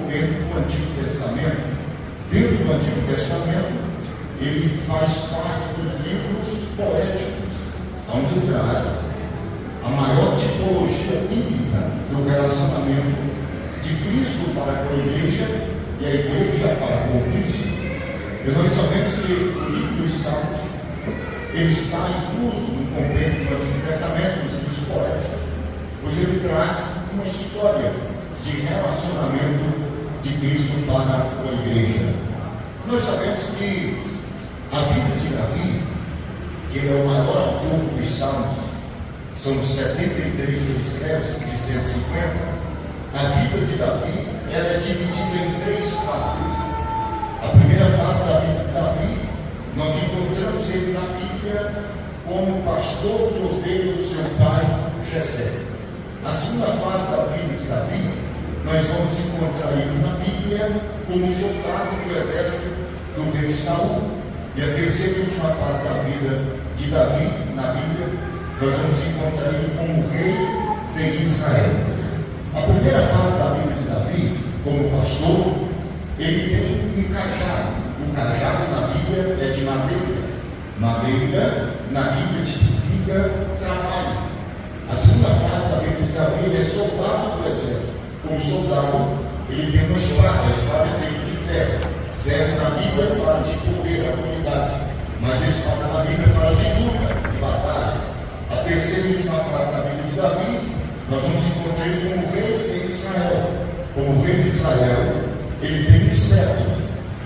dentro do Antigo Testamento. Dentro do Antigo Testamento, ele faz parte dos livros poéticos, onde traz a maior tipologia bíblica do relacionamento de Cristo para com a igreja e a igreja para com Cristo. E nós sabemos que o livro dos Salmos ele está incluso no compêndio do Antigo Testamento, nos livros poéticos, pois ele traz uma história de relacionamento de Cristo para com a igreja. Nós sabemos que a vida de Davi, que ele é o maior autor dos Salmos, são 73 ele escreve, de 150. A vida de Davi ela é dividida em 3 fases. A primeira fase da vida de Davi, nós encontramos ele na Bíblia como pastor de ovelha do seu pai Jessé. A segunda fase da vida de Davi, nós vamos encontrar ele na Bíblia como soldado do exército do rei Saul. E a terceira e última fase da vida de Davi na Bíblia, nós vamos encontrar ele como rei de Israel. A primeira fase da vida de Davi, como pastor, ele tem um cajado. O cajado na Bíblia é de madeira. Madeira, na Bíblia, tipifica trabalho. A segunda fase da vida de Davi, ele é soldado do exército. Como soldado, ele tem uma espada. A espada é feita de ferro. Ferro na Bíblia fala de poder, autoridade. Mas a espada na Bíblia fala de luta, de batalha. A terceira e última fase da vida de Davi, nós vamos encontrar ele como rei de Israel. Como rei de Israel, ele tem um cetro.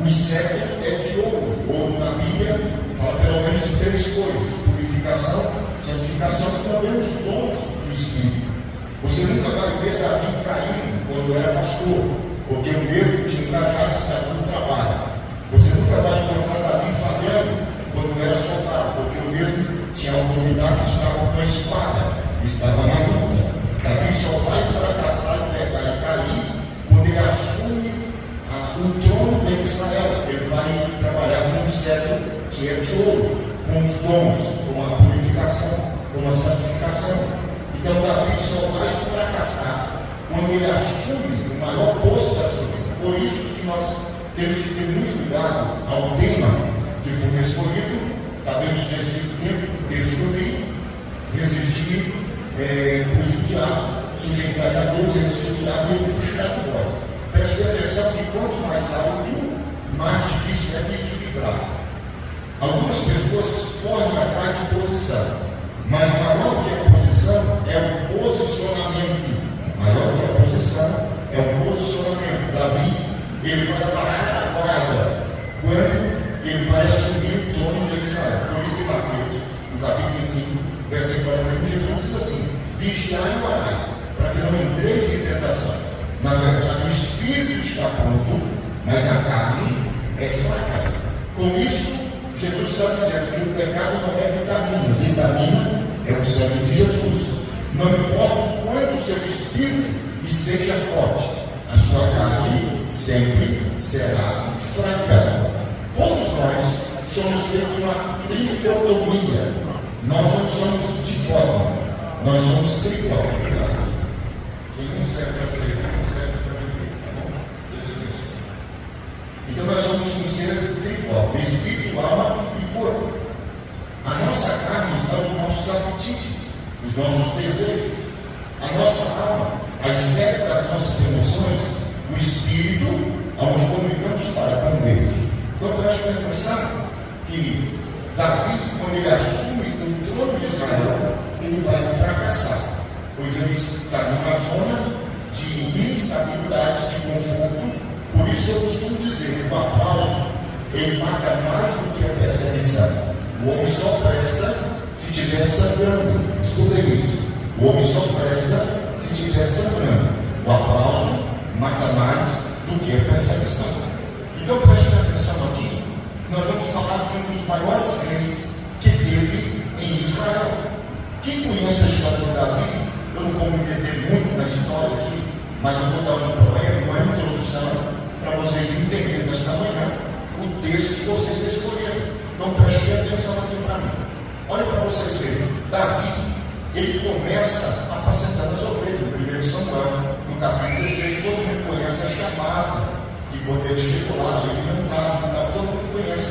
O cetro é de ouro. Ouro na Bíblia fala pelo menos de 3 coisas: purificação, santificação e também os dons do Espírito. Você nunca vai ver Davi caindo quando era pastor, porque o mesmo tinha um cajado estava no trabalho. Você nunca vai encontrar Davi falhando quando era soldado, porque o mesmo tinha autoridade, estava com a espada, estava na luta. Davi só vai fracassar e pegar e cair quando ele assume o trono de Israel. Ele vai trabalhar com um cetro que é de ouro, com os dons, com a purificação, com a santificação. Então Davi só vai fracassar quando ele assume o maior posto da sua vida. Por isso que nós temos que ter muito cuidado ao tema que foi escolhido. Sabemos resistir tempo, descobrir, resistir o diabo, sujeitar a Deus, resistir o diabo e ele fugirá de nós. Preste atenção que quanto mais alto, mais difícil é de equilibrar. Algumas pessoas correm atrás de posição, mas maior do que a posição é o posicionamento. Maior do que a posição é o posicionamento. Davi, ele vai abaixar a guarda quando ele vai assumir o trono de Israel. Por isso que Mateus, no capítulo 5, versículo 41, Jesus diz assim: vigiai e orai, para que não entreis em tentação. Na verdade, o espírito está pronto, mas a carne é fraca. Com isso, Jesus está dizendo que o pecado não é vitamina. Vitamina é o sangue de Jesus. Não importa o quanto o seu espírito esteja forte, a sua carne sempre será fraca. Todos nós somos feitos uma tricotomia. Nós não somos dicótomo, nós somos tricótomo. Quem não serve para ser, não serve para viver, tá bom? Então nós somos um ser tricótomo, espírito, alma e corpo. A nossa carne está os nossos apetites, os nossos desejos, a nossa alma, as sedes das nossas emoções, o espírito, onde comunicamos para com Deus. Então preste atenção que Davi, quando ele assume o trono de Israel, ele vai fracassar, pois ele está numa zona de instabilidade, de conforto. Por isso eu costumo dizer que o aplauso ele mata mais do que a perseguição. O homem só presta se estiver sangrando. Escuta isso. O homem só presta se estiver sangrando. O aplauso mata mais do que a perseguição. Então preste atenção aqui. Nós vamos falar de um dos maiores reis que teve em Israel. Quem conhece a história de Davi, eu não vou me meter muito na história aqui, mas eu vou dar um poema, uma introdução, para vocês entenderem nesta manhã o texto que vocês escolheram. Então prestem atenção aqui para mim. Olha para vocês verem. Davi, ele começa apacentando as ovelhas, no 1 Samuel, no capítulo 16, todo mundo conhece a chamada, e quando ele chegou lá, ele não estava, todo mundo conhece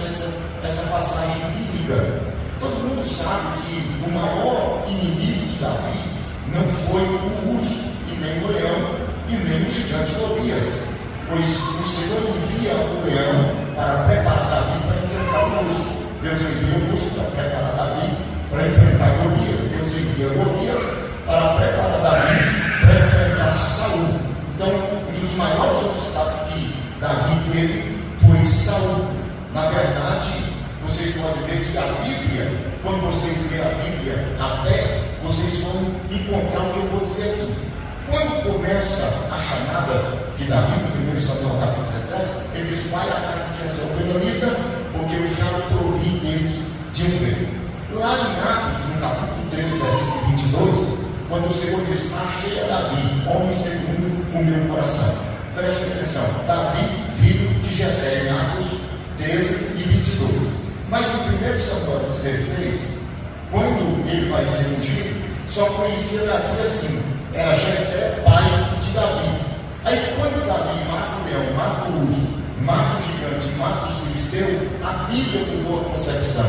essa passagem bíblica. Todo mundo sabe que o maior inimigo de Davi não foi o urso, e nem o leão, e nem o gigante Golias, pois o Senhor envia o leão para preparar Davi para enfrentar o urso. Deus envia o urso para preparar Davi para enfrentar Golias. Deus envia Golias para preparar Davi para enfrentar Saul. Então, um dos maiores obstáculos que Davi teve foi Saul. Na verdade, vocês podem ver que a Bíblia, quando vocês lerem a Bíblia a pé, vocês vão encontrar o que eu vou dizer aqui. Quando começa a chamada de Davi, no 1 Samuel capítulo 17, ele diz: vai à casa de Jessé o Benamita, porque eu já provi deles de um rei. Lá em Atos, no capítulo 13, versículo 22, quando o Senhor diz: achei a Davi, homem segundo o meu coração. Preste atenção, Davi, filho de Jessé, em Atos 13 e 22. Mas no 1 Samuel 16, quando ele vai ser ungido, só conhecia Davi assim: era Jessé, pai de Davi. Aí quando Davi mata o leão, mata o urso, mata o gigante, mata os filisteus, a Bíblia mudou a concepção.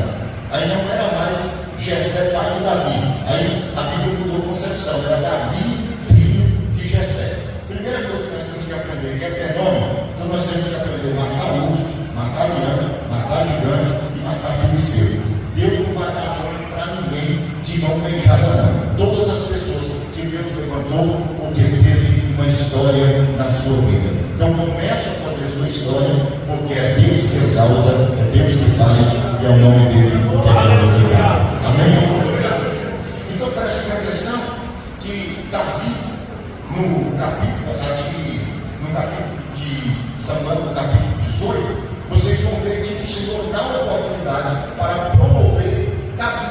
Aí não era mais Jessé, pai de Davi. Aí a Bíblia mudou a concepção, era Davi, filho de Jessé. Primeira coisa que nós temos que aprender, que é ter nome, então nós temos que aprender a matar o urso, matar o leão, matar o gigante e matar o filisteu. Deus não vai dar nome para ninguém de mão beijada, não. Todas as pessoas que Deus levantou, porque teve uma história na sua vida. Então começa a fazer sua história, porque é Deus que exalta, é Deus que faz, e é o nome dele que é glorificado. Amém? Então preste atenção que Davi, no capítulo de Samuel, no capítulo 18, vocês vão ver que o Senhor dá uma oportunidade para promover Davi.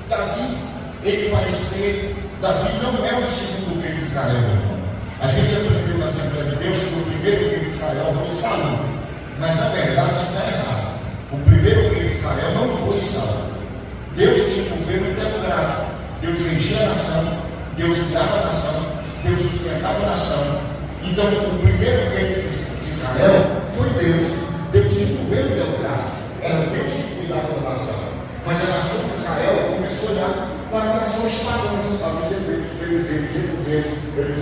Davi, ele vai ser, Davi não é o segundo rei de Israel, irmão. A gente aprendeu na Assembleia de Deus que o primeiro rei de Israel foi Saul, mas na verdade isso está errado. O primeiro rei de Israel não foi Saul. Deus tinha um governo teocrático. Deus enchia a nação, Deus guiava a nação, Deus sustentava a nação. Então o primeiro rei de Israel foi Deus. Deus tinha um governo teocrático, era Deus que cuidava da nação. Mas a nação de Israel começou a olhar para as nações pagãs, para os hebreus, pelos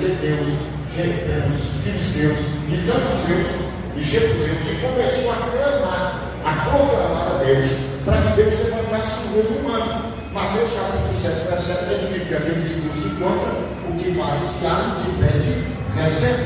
heteus, pelos filisteus e tantos deus e jebuseus, e começou a proclamar a Deus, para que Deus levantasse um governo humano. Mateus capítulo 7, versículo 10 diz que aquele que busca encontra, o que mais se abre, que pede, recebe.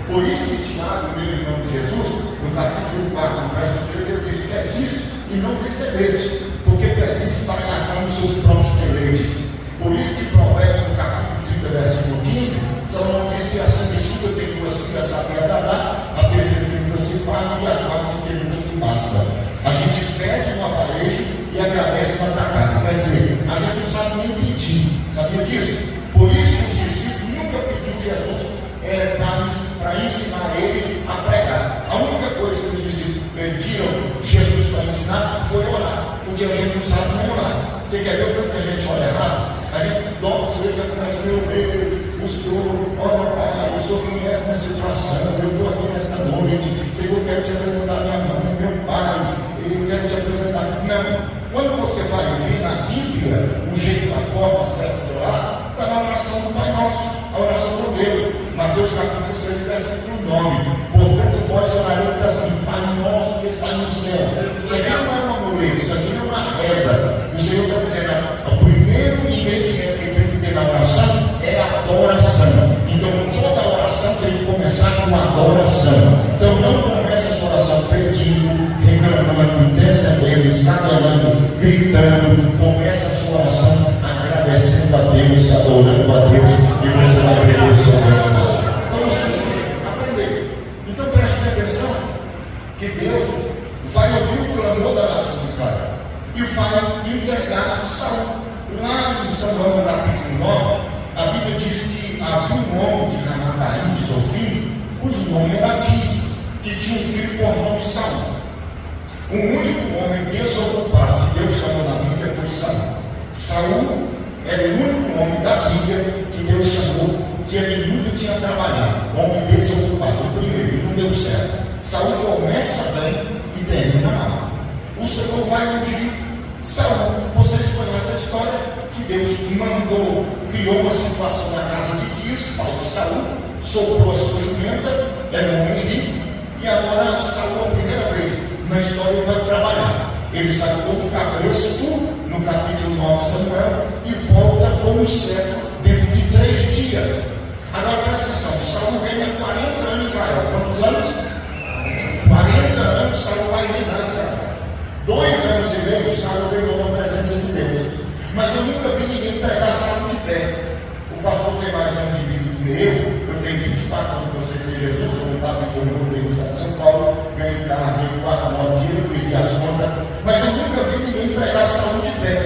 Por isso que Tiago, meu irmão de Jesus, no capítulo 4, verso 13, ele diz: pediste e não recebeste, porque pediste para gastar nos seus próprios deleites. Por isso que Provérbios, no capítulo 30, versículo 15, Salomão diz que assim que chuva tem duas filhas, sabe agradar, a terceira tem duas se farda e a quarta tem duas se basta. A gente pede um aparelho e agradece o atacado. Quer dizer, a gente não sabe nem pedir. Sabia disso? Por isso que os discípulos nunca pediram Jesus para ensinar eles a pregar. A única coisa que os discípulos pediram Jesus para ensinar foi orar, porque a gente não sabe nem orar. Você quer ver o tanto que a gente ora errado? A gente dobra o joelho e já começa: meu Deus, o Senhor, olha, Pai, o Senhor conhece minha situação, eu estou aqui nesta noite, Senhor, eu quero te apresentar minha mãe, meu Pai, eu quero te apresentar. Não, quando você vai ver na Bíblia o jeito, a forma certa de orar, está na oração do Pai Nosso, a oração do Deus. Mateus capítulo 6, versículo 9. Portanto, vós orareis assim: Pai nosso que está no céu. Isso aqui não é uma muleta, isso aqui não é uma reza. O Senhor está dizendo: o primeiro ingrediente que tem que ter na oração é a adoração. Então, toda oração tem que começar com adoração. Então, não comece a sua oração pedindo, reclamando, intercedendo, escatolando, gritando. Comece a sua oração agradecendo a Deus, adorando a Deus, e você vai ver Deus se abençoar. Então nós temos que aprender. Então preste atenção que Deus vai ouvir o clamor da nação de Israel e vai entregar Saul. Lá em Samuel, no capítulo 9, a Bíblia diz que havia um homem de Ramataim, de Zofim, cujo nome era Quis, que tinha um filho por nome Saul. O único homem desocupado que Deus chamou na Bíblia foi Saul. Saul era o único homem da Bíblia que Deus chamou que ele nunca tinha trabalhado, homem desocupado, o primeiro, e não deu certo. Saul começa bem e termina mal. O Senhor vai ungir Saul. Vocês conhecem a história que Deus mandou, criou uma situação na casa de Quis, pai de Saul, soprou a sua jumenta, era um homem rico, e agora Saul, a primeira vez na história, ele vai trabalhar. Ele sai como cabresto no capítulo 9 de Samuel e volta como servo dentro de 3 dias. Agora presta atenção, Saul reina 40 anos em Israel. Quantos anos? 40 anos Saul vai reinar em Israel. 2 anos e meio Saul reinou na presença de Deus. Mas eu nunca vi ninguém pregar Saul de pé. O pastor tem mais anos de vida do que eu tenho 24 anos que eu sei de Jesus, eu não estava em torno do Estado de São Paulo, ganhei carro, ganhei quarto, dinheiro, pedi as contas. Mas eu nunca vi ninguém pregar Saul de pé.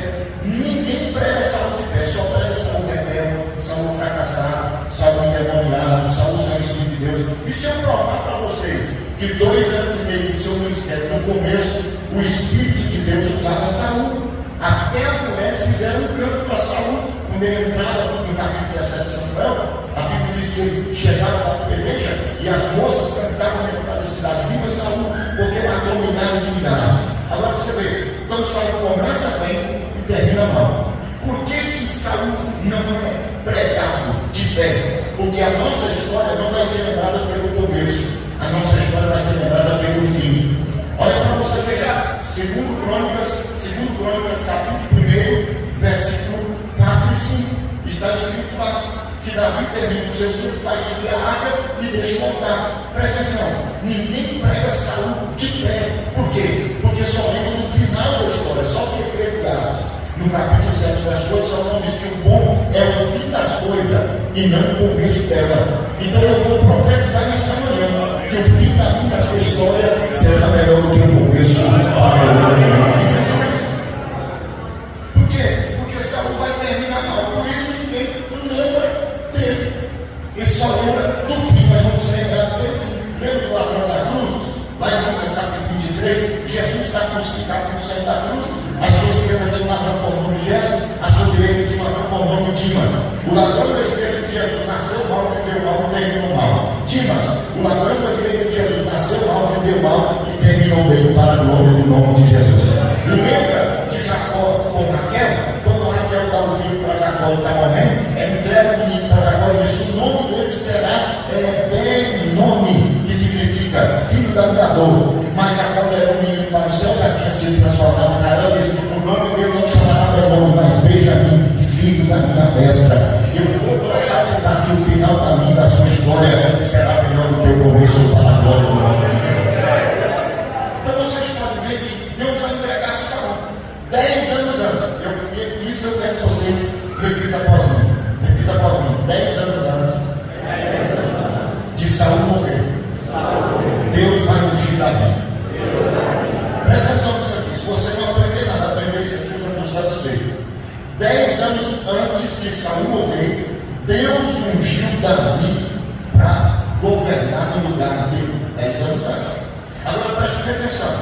Ninguém prega Saul de pé, só prega Saul rebelde, Saul fracassado, Saul endemoniado, Saul sem o Espírito de Deus. E se eu provar para vocês que 2 anos e meio do seu ministério, no começo, o Espírito de Deus usava Saul. Até as mulheres fizeram um canto para Saul. Quando ele entrava no capítulo 17 de Samuel, a Bíblia diz que ele chegava para a peleja e as moças cantavam dentro da cidade: viva Saul, porque matou milhares de milhares. Agora você vê, então Saul começa bem e termina mal. Por que Saul não é pregado de pé? Porque a nossa história não vai ser lembrada pelo começo, a nossa história vai ser lembrada pelo fim. Olha para você pegar 2 Crônicas, capítulo 1, versículo 4 e 5. Está escrito lá que Davi termina o seu filho, faz subir a arca e deixa montar. Presta atenção, ninguém prega Saul de pé. Por quê? Porque só lembra no final da história, só que Eclesiastes, no capítulo 7, verso 8, Salomão diz que o bom é o fim das coisas e não o começo dela. Então eu vou profetizar nesta manhã que o fim da sua história será melhor do que o começo. Por quê? Porque Saul vai terminar mal. Por isso ninguém lembra dele. E só lembra do fim, mas vamos ser lembrados pelo fim. Lembra do ladrão da cruz? Lá em Lucas capítulo 23, Jesus está crucificado no centro da cruz. A sua esquerda tinha um ladrão por nome de Jesus, a sua direita tinha um ladrão por nome de Dimas. O ladrão da esquerda de Jesus nasceu mal, viveu mal e terminou mal. Dimas, o ladrão da direita de Jesus nasceu mal, viveu mal e terminou bem, para a glória do nome de Jesus. Lembra de Jacó com Raquel? Quando Raquel dá o filho para Jacó e está morrendo, ela entrega o menino para Jacó e diz: o nome dele será Ben-nome, que significa filho da minha dor. Mas Jacó leva o menino para o céu, já tinha sido transformado em Israel, e diz: o nome dele não chamará Ben-nome, mas Benjamim, filho da minha destra. Eu vou profetizar que o final da sua história será melhor do que o começo, para a glória do nome de Jesus. Então vocês podem ver que Deus vai entregar Saul 10 anos antes. Isso eu quero que vocês repitam após mim. 10 anos antes de Saul morrer, Deus vai ungir Davi. Presta atenção nisso aqui. Se você não aprender nada, aprender isso aqui, eu não estou satisfeito. 10 anos antes de Saul morrer, Deus ungiu Davi para governar no lugar dele. 10 anos antes. Agora preste atenção.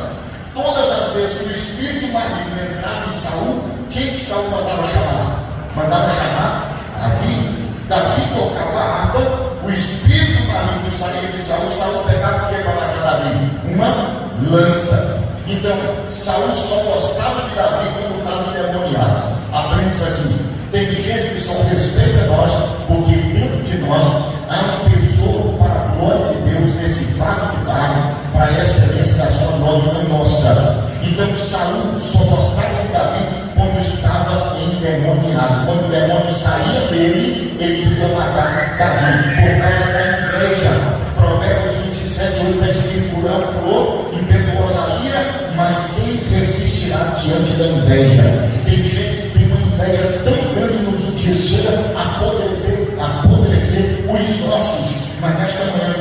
Todas as vezes que o espírito maligno entrava em Saul, quem que Saul mandava chamar? Mandava chamar Davi. Davi tocava a harpa, o espírito maligno saía de Saul, Saul pegava o que para matar Davi? Uma lança. Então, Saul só gostava de Davi quando estava endemoniado. Aprende isso aqui. Tem gente que só respeita nós, porque dentro de nós há um tesouro para a glória de Deus nesse vaso de barro, para a excelência da sua glória e não nossa. Então, Saul só gostava de Davi quando estava endemoniado. Quando o demônio saía dele, ele queria matar Davi, por causa da inveja. Provérbios 27, 8 está escrito: por ela furor, impetuosa ira, mas quem resistirá diante da inveja? Tem gente que tem uma inveja tão grande nos que chega a apodrecer os ossos. Mas nesta manhã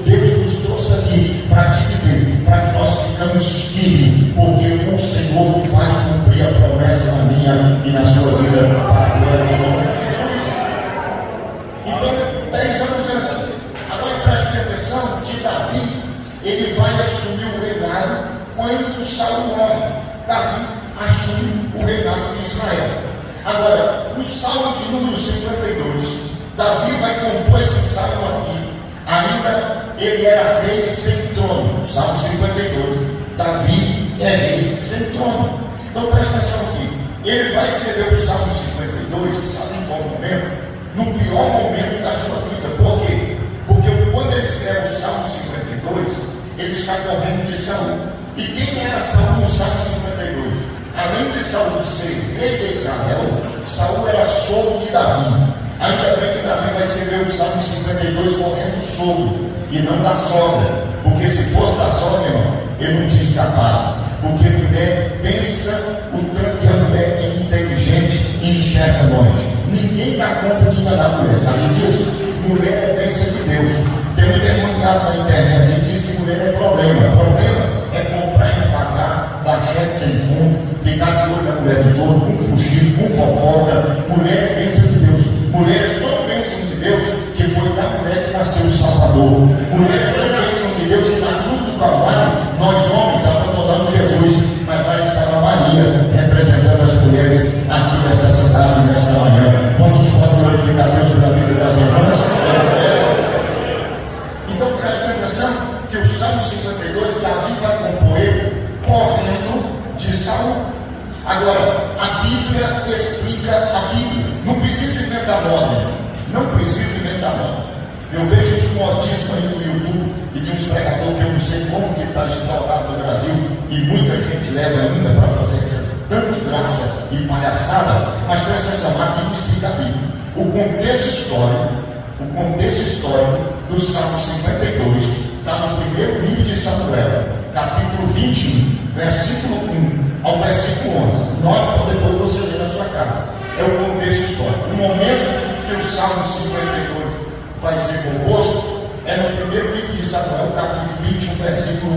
Deus nos trouxe aqui para te dizer, para que nós ficamos firmes, porque o Senhor vai cumprir a promessa na minha e na sua vida, para a glória do nome de Jesus. Então, 10 anos antes, agora preste atenção que Davi, ele vai assumir o reinado quando Saul morre. Davi assume o reinado de Israel. Agora, o Salmo de número 52, Davi vai compor esse salmo aqui. Ainda ele era rei sem trono. Salmo 52. Davi é rei sem trono. Então presta atenção aqui. Ele vai escrever o Salmo 52, sabe em qual momento? No pior momento da sua vida. Por quê? Porque quando ele escreve o Salmo 52, ele está correndo de Saul. E quem era Saul no Salmo 52? Além de Saul ser rei de Israel, Saul era sogro de Davi. Ainda bem que Davi vai escrever o Salmo 52 correndo do sogro e não da sogra. Porque se fosse da sogra, irmão, ele não tinha escapado. Porque a mulher pensa o tanto que a mulher é inteligente e enxerga longe. Ninguém dá conta de enganar a mulher, sabe disso? Mulher é bênção de Deus. Tem um demandado na internet que diz que mulher é problema. O problema é comprar e pagar, dar cheque sem fundo, ficar de olho na mulher dos outros, com fugir, com fofoca. Mulher é bênção de Deus. Mulher é tão bênção de Deus que foi da mulher que nasceu o Salvador. Mulher é tão bênção de Deus que na cruz do Calvário, nós homens abandonamos Jesus, mas vai estar a Maria representando as mulheres aqui nessa cidade, nesta manhã. Quantos podem glorificar Deus pela vida das irmãs? Então preste atenção que o Salmo 52, Davi vai compor ele correndo de Saul. Agora, a Bíblia explica a Bíblia. Não precisa inventar moda. Não precisa inventar moda. Eu vejo os modismos aí no YouTube e de uns pregadores que eu não sei como que está estourado no Brasil e muita gente leva ainda para fazer tanta graça e palhaçada, mas presta atenção, a Bíblia explica a Bíblia. O contexto histórico do Salmo 52 está no primeiro livro de Samuel, capítulo 21, versículo 1 ao versículo 11. Note para depois você ler na sua casa. É o contexto histórico. O momento que o Salmo 52 vai ser composto é no primeiro livro de Samuel, capítulo 21, versículo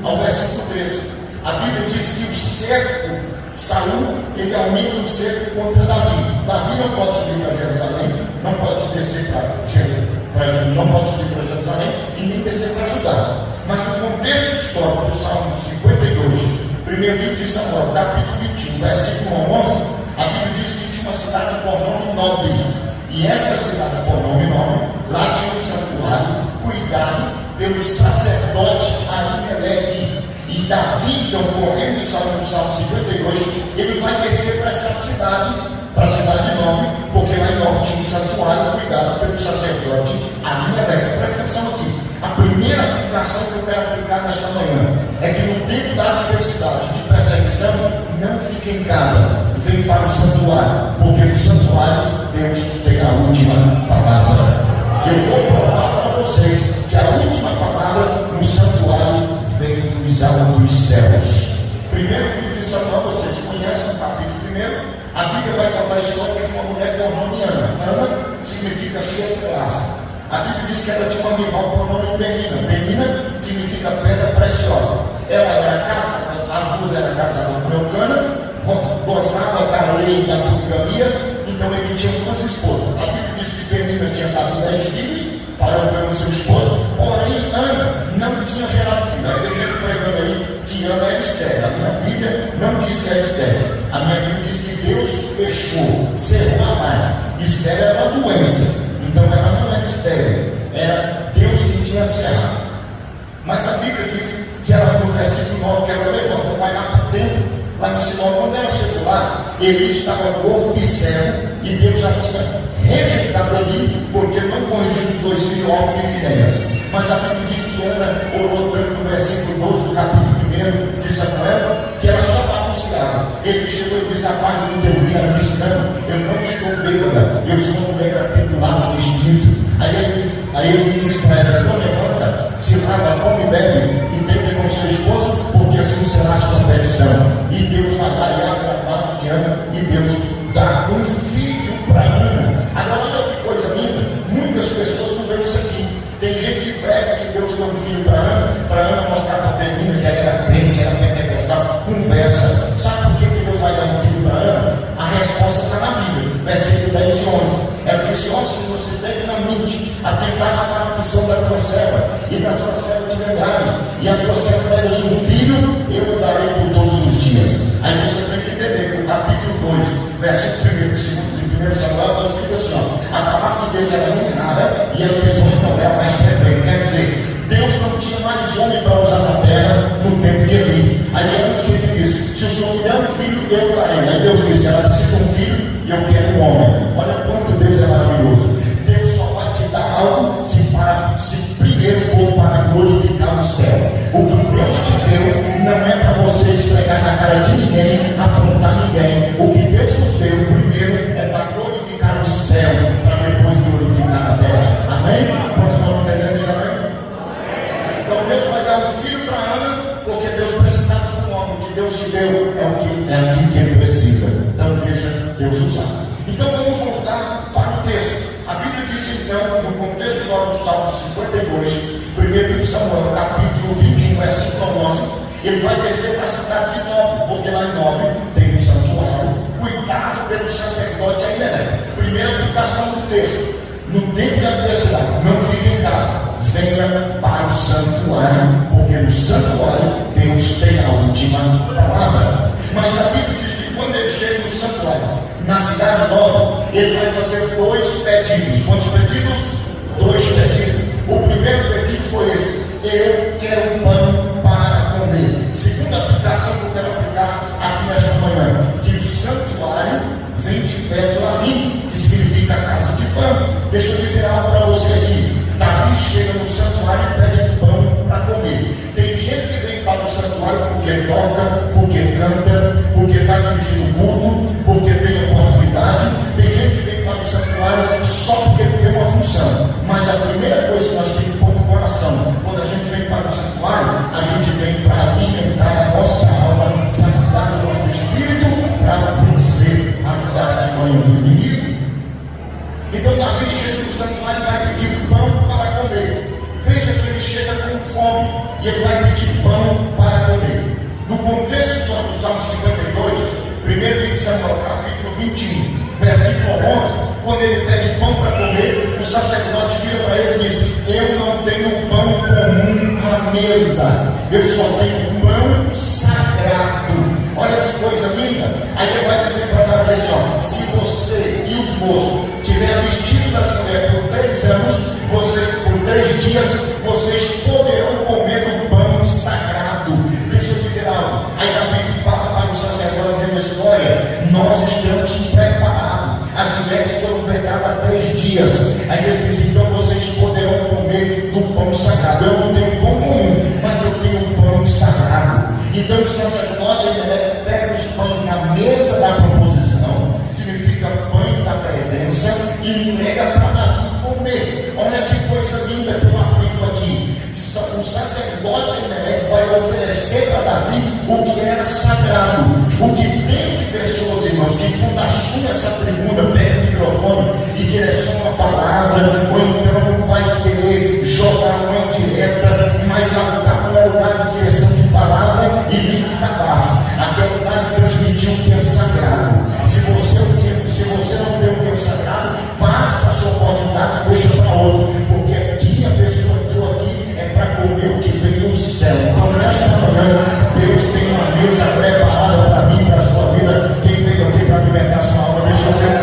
1 ao versículo 13. A Bíblia diz que o cerco, Saul, ele aumenta o cerco contra Davi. Davi não pode subir para Jerusalém, não pode descer não pode subir para Jerusalém e nem descer para Judá. Mas no contexto histórico do Salmo 52, primeiro livro de Samuel, capítulo 21, versículo 11, a Bíblia diz que tinha uma cidade por nome Nob. E essa cidade por nome, lá tinha um santuário cuidado pelo sacerdote Ahimelech. E Davi, então, correndo em Salmo 52, ele vai descer para essa cidade, para a cidade de Nob, porque lá em Nob tinha um santuário cuidado pelo sacerdote Ahimelech. Presta atenção aqui. A primeira aplicação que eu quero aplicar nesta manhã é que no tempo da adversidade, de perseguição, não fique em casa, vem para o santuário, porque no santuário Deus tem a última palavra. Eu vou provar para vocês que a última palavra no santuário vem dos altos céus. Primeiro livro de Samuel, vocês conhecem o capítulo primeiro. A Bíblia vai contar a história de uma mulher por nome Ana. Ana significa cheia de graça. A Bíblia diz que ela tinha uma rival por nome Penina. Penina significa pedra preciosa. Ela era casada, as duas eram casadas com Eucana, gozava da lei da poligamia, então ele tinha duas esposas. A Bíblia diz que Penina tinha dado 10 filhos para Eucana, seu esposo, porém Ana não tinha gerado filho. Aí tem gente pregando aí que Ana era estéril. A minha Bíblia não diz que era estéril. A minha Bíblia diz que Deus fechou, cerrou a marca. Estéril era uma doença. Então ela não era estéril, era Deus que tinha cerrado. Mas a Bíblia diz que ela, no versículo 9, que ela levanta, vai lá para dentro, lá no Sinó. Quando ela chegou lá, ele estava gordo e cego, e Deus já tinha rejeitado ele, porque não corrigiu os dois filhos, Ofni e Finéias. Mas a Bíblia diz que Ana orou tanto no versículo 12 do capítulo 1 de Samuel, que ela só balbuciava. Ele chegou e disse: a parte do teu vinho, ela disse: não, eu não estou bêbada, eu sou uma mulher atribulada no espírito. Aí ele diz para ela: não, levanta, se lava, come e bebe, e deita com seu esposo, porque assim será a sua perdição. E Deus vai dar a trabalho de Ana, e Deus dá um filho para Ana. Agora, olha que coisa linda, muitas pessoas não veem isso aqui. Tem gente que prega que Deus deu um filho para Ana mostrar para a Penina que ela era crente, era pentecostal. Conversa. Sabe por que Deus vai dar um filho para Ana? A resposta está na Bíblia, versículo 10 e 11. Ela disse: ó, se você tem na mente atentar para a aflição da tua serva, e da tua serva te negares, e a tua serva deres um filho, eu o darei por todos os dias. Aí você tem que entender que o capítulo 2, versículo 1 de 1 Samuel, nós diz assim: ó, a palavra de de Deus era muito rara e as visões não eram mais frequentes. Quer dizer, Deus não tinha mais homem para usar na terra no tempo de Eli. Aí ele disse: se o Senhor me der um filho, eu darei. Aí Deus disse: ela precisa de um filho e eu quero um homem. Olha quanto Deus é maravilhoso. Deus só vai te dar algo se primeiro for para glorificar o céu. O que Deus te deu não é para você esfregar na cara de ninguém, afrontar ninguém. O que Deus nos deu primeiro é para glorificar o céu, para depois glorificar a terra. Amém? Nós estamos entendendo, amém? Então Deus vai dar um filho para Ana, porque Deus precisava de um homem. O que Deus te deu é o que ele precisa. Então deixa Deus usar. Então vamos voltar para o texto. A Bíblia diz então, no contexto do Salmo 52, primeiro de Samuel, capítulo 21, versículo 11, ele vai descer para a cidade de Nob, porque lá em Nob tem um santuário, cuidado pelo sacerdote Ahimelech. Primeira aplicação do texto: no tempo da adversidade, não fique em casa, venha para o santuário, porque no santuário Deus tem a última palavra. Mas a Bíblia diz que quando ele chega no santuário, na cidade nova, ele vai fazer 2 pedidos. Quantos pedidos? 2 pedidos. O primeiro pedido foi esse: eu quero pão para comer. Segunda aplicação que eu quero aplicar aqui nesta manhã, que o santuário vem de pé do Lavim, que significa casa de pão. Deixa eu dizer algo para você aqui. Davi chega no santuário e pede pão para comer. Tem gente que vem para o santuário porque toca, porque canta, porque está dirigindo culto, porque tem oportunidade. Tem gente que vem para o santuário só porque tem uma função. Mas a primeira coisa que nós temos que pôr no coração, quando a gente vem para o santuário, a gente vem para alimentar a nossa alma, saciar o nosso espírito, para vencer a amizade de manhã do inimigo. Então Davi chega no santuário e vai pedir pão para comer. Veja que ele chega com fome e ele vai pedir pão para comer. No contexto do Salmo 52, primeiro de Samuel, capítulo 21, versículo 11, quando ele pede pão para comer, o sacerdote vira para ele e diz: eu não tenho pão comum à mesa, eu só tenho pão sagrado. Olha que coisa linda. Aí ele vai dizer para Davi assim: ó, se você e os moços tiverem vestido das mulheres por 3 anos, por 3 dias, vocês poderão comer do pão sagrado. Deixa eu dizer algo. Aí Davi fala para o sacerdote da história: nós estamos preparados. As mulheres foram pregadas há 3 dias. Aí ele diz: então vocês poderão comer do pão sagrado. Eu não tenho pão comum, mas eu tenho pão sagrado. Então o sacerdote pega os pães na mesa da proposição, significa pães da presença, e entrega para Davi comer. Olha que coisa linda que eu aprendo aqui. O sacerdote vai oferecer para Davi o que era sagrado. O que tem de pessoas, irmãos, que quando assume essa tribuna, pega o microfone e direciona a palavra, ou então vai querer jogar uma indireta, mas não é lugar de direção de palavra e nem desabafo. Aqui é lugar de transmitir o que é sagrado. Se você não tem o que é sagrado, passa a sua oportunidade e deixa para outro, porque aqui a pessoa entrou aqui é para comer o que veio do céu. Então nesta manhã Deus tem uma mesa preparada para mim, para a sua vida. Quem veio aqui para alimentar a sua alma, deixa eu ver.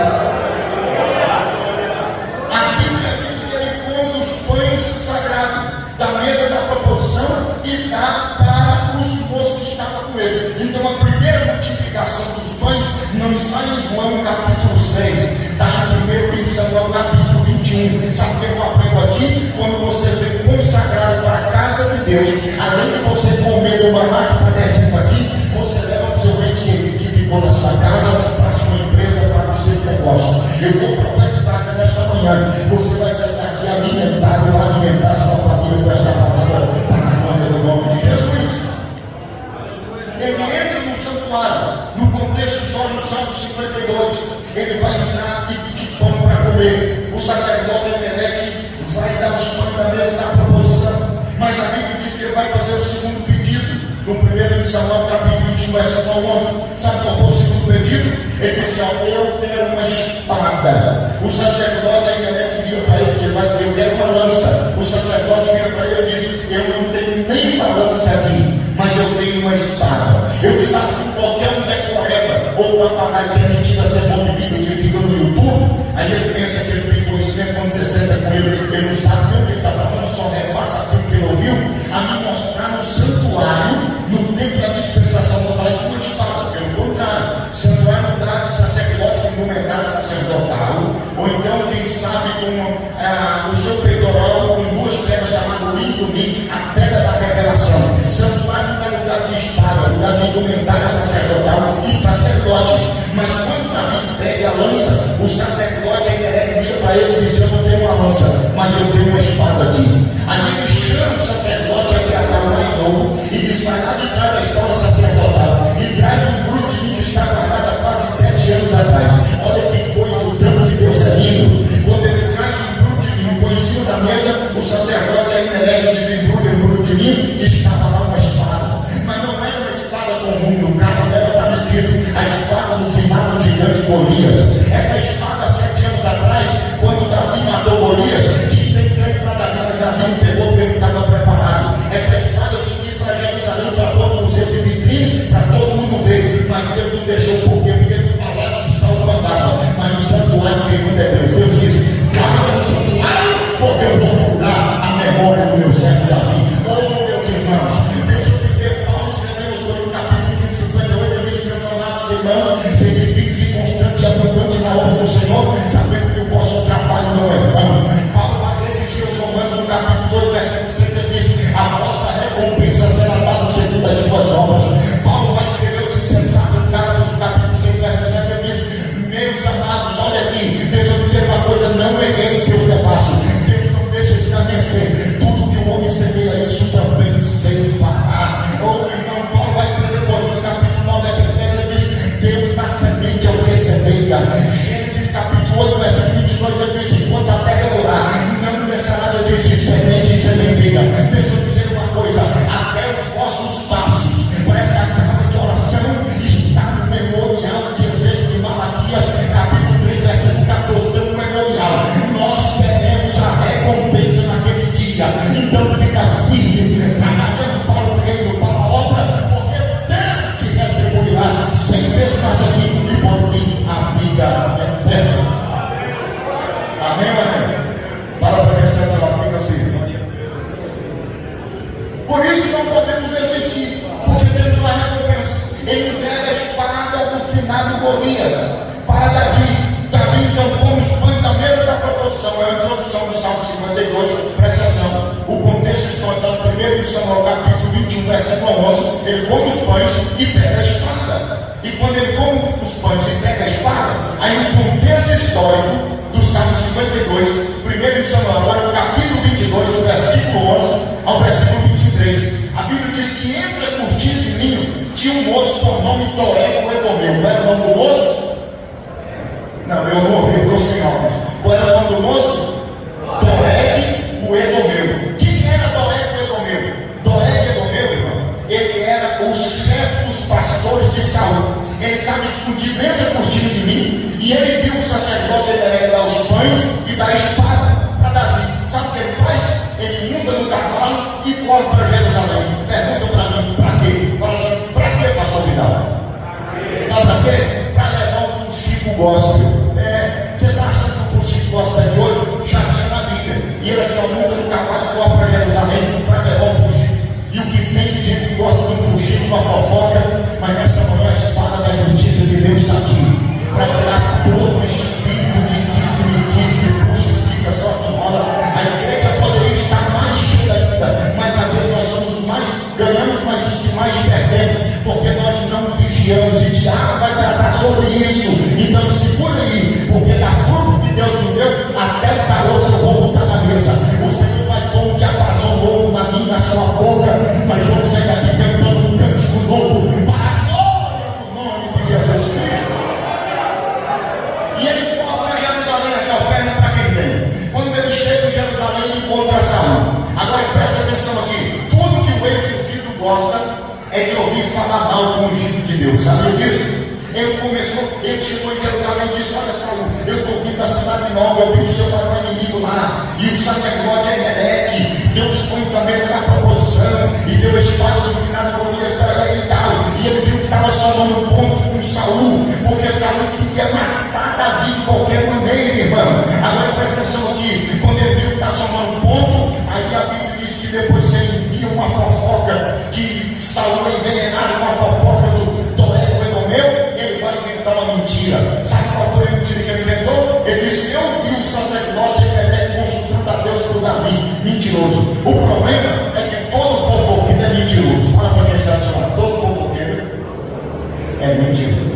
A Bíblia diz que ele come os pães sagrados da mesa da proposição e dá para os moços que estavam com ele. Então a primeira multiplicação dos pães não está em João capítulo 6, está em 1 Samuel capítulo 21. Sabe o que eu aprendo aqui? Quando você vem consagrado para a casa de Deus, além de você comer do maná que está descendo aqui, você leva o seu ente que ficou na sua casa, para a sua empresa, para o seu negócio. Eu vou profetizar que nesta manhã você vai sair daqui alimentado, vai alimentar a sua família com esta palavra, para a glória do nome de Jesus. Ele entra no santuário, no contexto só no Salmo 52, ele vai entrar e pedir pão para comer. O sacerdote Ahimelech vai dar os pães na mesa da proposição, mas a Bíblia diz que ele vai fazer o segundo pedido. No primeiro de Samuel capítulo 21, versículo 11, sabe qual foi o segundo pedido? Ele disse: ó, eu quero uma espada. O sacerdote Ahimelech vira para ele, ele vai dizer: eu quero uma lança. O sacerdote vira para ele e diz: eu não tenho nem uma lança aqui, mas eu tenho uma espada. Eu desafio qualquer um decoreba ou papagaio que é mentira ser bom de Bíblia que fica no YouTube. Aí ele pensa que ele tem conhecimento quando ele não sabe nem o que ele está falando, só repassa aquilo que ele ouviu, a me mostrar no santuário, no tempo da dispensação mosaica, uma espada. Pelo contrário, santuário no traje de sacerdote com indumentário sacerdotal, ou então, quem sabe, com o seu peitoral com duas pedras chamadas urim e tumim, a pedra da revelação. Santuário não é lugar de espada, lugar de indumentário sacerdotal e sacerdote. Mas quando Davi pede a lança, o sacerdote ainda vira para ele e diz: eu não tenho uma lança, mas eu tenho uma espada aqui. Aí ele chama o sacerdote, aqui a mais novo, e diz: vai lá de trás da escola sacerdotal e traz um grupo de mim que está guardado há quase 7 anos atrás. Olha que coisa, o tanto de Deus é lindo. Quando ele traz um grupo de mim, põe em cima da mesa, o sacerdote ainda desembrulha o grupo de mim e estava lá uma espada. Mas não era uma espada comum, no carro dela estava escrito a espada do finado gigante Golias. Essa espada, 7 anos atrás, quando Davi matou Golias, tinha que ter para Davi, mas Davi não pegou porque ele estava preparado. Essa espada tinha que ir para Jerusalém, para todo o museu de vitrine, para todo mundo ver. Mas Deus não deixou, porque no palácio de Saul mandava, mas no santuário quem manda é Deus. Deus disse: guarda no santuário, porque eu vou curar a memória do meu servo Davi. Oh, meus irmãos, deixa eu dizer, Paulo escreveu no capítulo 58, ele diz: meus amados irmãos, sede firmes e constantes, abundantes na obra do Senhor, sabendo que o vosso trabalho não é vão. Paulo vai redigir os Romanos no capítulo 2, versículo 6, ele diz: a vossa recompensa será dada segundo as suas obras. Paulo vai escrever os insensatos no capítulo 6, versículo 7, ele diz: meus amados, olha aqui, deixa eu dizer uma coisa, não errei seus devassos. Deus não deixa escarnecer. Tudo que o homem semeia, isso também se fará. Oh, meu irmão, Paulo vai escrever por Coríntios, capítulo 9, versículo 10, ele diz: Deus dá semente ao que semeia. Gênesis, capítulo 8, versículo 22, ele diz: enquanto a terra durar, não deixará de existir semente e sementeira. Deixa eu dizer uma coisa, até os vossos passos, parece que a casa de oração está no memorial de Ezequiel, de Malaquias, capítulo 3, versículo 14, tem um memorial. Nós teremos a recompensa naquele dia. Então fica firme, trabalhando para o reino, para a obra, porque Deus te retribuirá 100 vezes mais aqui e por fim a vida eterna. Amém, amém? Fala para quem está dizendo, fica firme. Por isso não podemos desistir, porque temos uma recompensa. Ele entrega a espada do finado Golias para Davi. Davi então come os pães da mesa da proposição. É a introdução do Salmo 52, presta atenção. O contexto está no 1 Samuel capítulo 21, versículo 11. Ele come os pães e pega a espada. E quando ele come os pães e pega a espada, aí no contexto histórico do Salmo 52, 1 Samuel, agora no capítulo 22, do versículo 11 ao versículo 23, a Bíblia diz que entre a cortina de linho tinha um moço por nome Doeg, o Edomeu. Qual era o nome do moço? Não, eu não ouvi, eu estou sem óculos. Qual era o nome do moço? Doeg, o Edomeu. Quem era Doeg, o Edomeu? Doeg, Edomeu, irmão, ele era o chefe dos pastores de Saul. Ele estava escondido dentro da cortina de linho e ele viu o sacerdote ele dar os pães e dar a espada para Davi. Sabe o que ele faz? Ele monta no cavalo e corre para Jerusalém. Pergunta para mim, para quê? Fala assim, para quê, pastor Vidal? Sabe para quê? Para levar um fuxico gospel. Você está achando que o fuxico gospel é de hoje? Já tinha na Bíblia. E ele aqui monta no cavalo e corre para Jerusalém para levar um fuxico. E o que tem de gente que gosta de um fuxico, uma fofoca, mas nesta manhã a espada da justiça de Deus está aqui para tirar todo o espírito de disse-me-disse, puxa, estica, só que rola. A igreja poderia estar mais cheia ainda, mas às vezes nós somos os mais ganhamos, mas os que mais perdemos, porque nós não vigiamos. E Tiago vai tratar sobre isso. Então segura aí, porque da fruta que Deus me deu, até o caroço eu vou botar na mesa. Você não vai pôr um diapasão novo na minha, na sua boca, mas vamos sair daqui cantando um cântico novo para a glória do nome de Jesus Cristo. E ele corre para Jerusalém, até o perna para quem tem. Quando ele chega em Jerusalém, ele encontra Saul. Agora presta atenção aqui. Tudo que o ex-ungido gosta é de ouvir falar mal do ungido de Deus. Sabia disso? Ele chegou em Jerusalém e disse: olha, Saul, eu estou vindo da cidade nova, eu vi o seu maior inimigo lá, e o sacerdote Emelec deu os pães da mesa da proposição, e deu a espada do finado Golias para ele e tal. E ele viu que estava somando ponto com Saul, porque Saul queria matar Davi de qualquer maneira, irmão. Agora presta atenção aqui, quando ele viu que está somando Saul é envenenado com a fofoca do Doeg Edomeu, ele vai inventar uma mentira. Sabe qual foi a mentira que ele inventou? Ele disse: eu vi o sacerdote consultando a Deus por Davi. Mentiroso. O problema é que todo fofoqueiro é mentiroso. Fala para quem está falando, todo fofoqueiro é mentiroso.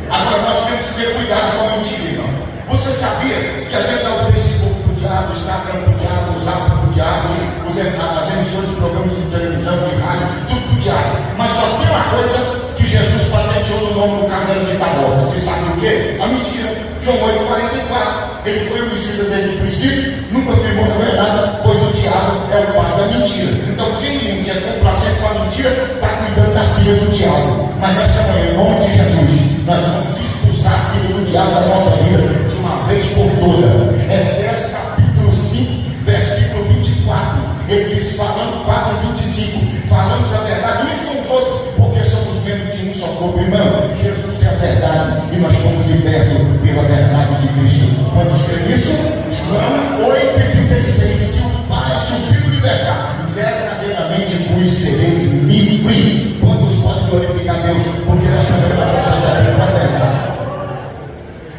Agora nós temos que ter cuidado com a mentira, irmão. Você sabia que a gente dá o Facebook para o diabo, o Instagram para o diabo, o Zap para o diabo, as emissoras de programas de televisão, de rádio, tudo para o diabo. Mas só tem uma coisa que Jesus patenteou no nome do Carneiro de Tabor. Você sabe o quê? A mentira. João 8,44. Ele foi homicida desde o princípio, nunca afirmou na verdade, pois o diabo é o pai da mentira. Então quem mente, é complacente com a mentira, está cuidando da filha do diabo. Mas nessa manhã, em nome de Jesus, nós vamos expulsar a filha do diabo da nossa vida de uma vez por toda. Efésios capítulo 5, versículo 24. Ele diz, falando 4,25, falamos a verdade uns com os outros, porque somos membros de um só corpo. Irmão, Jesus é a verdade e nós fomos libertos pela verdade de Cristo. Quando escreve isso? João 8,36. Se o Pai, se o Filho libertar, verdadeiramente vos sereis livres. Quantos podem glorificar Deus? Porque nós também nós vamos fazer a verdade.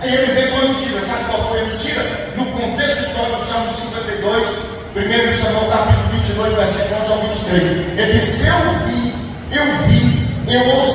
Aí ele vem com a mentira. Sabe qual foi a mentira? No contexto histórico do Salmo 52, 1 Samuel capítulo 22, versículo 11 ao 23. Ele disse: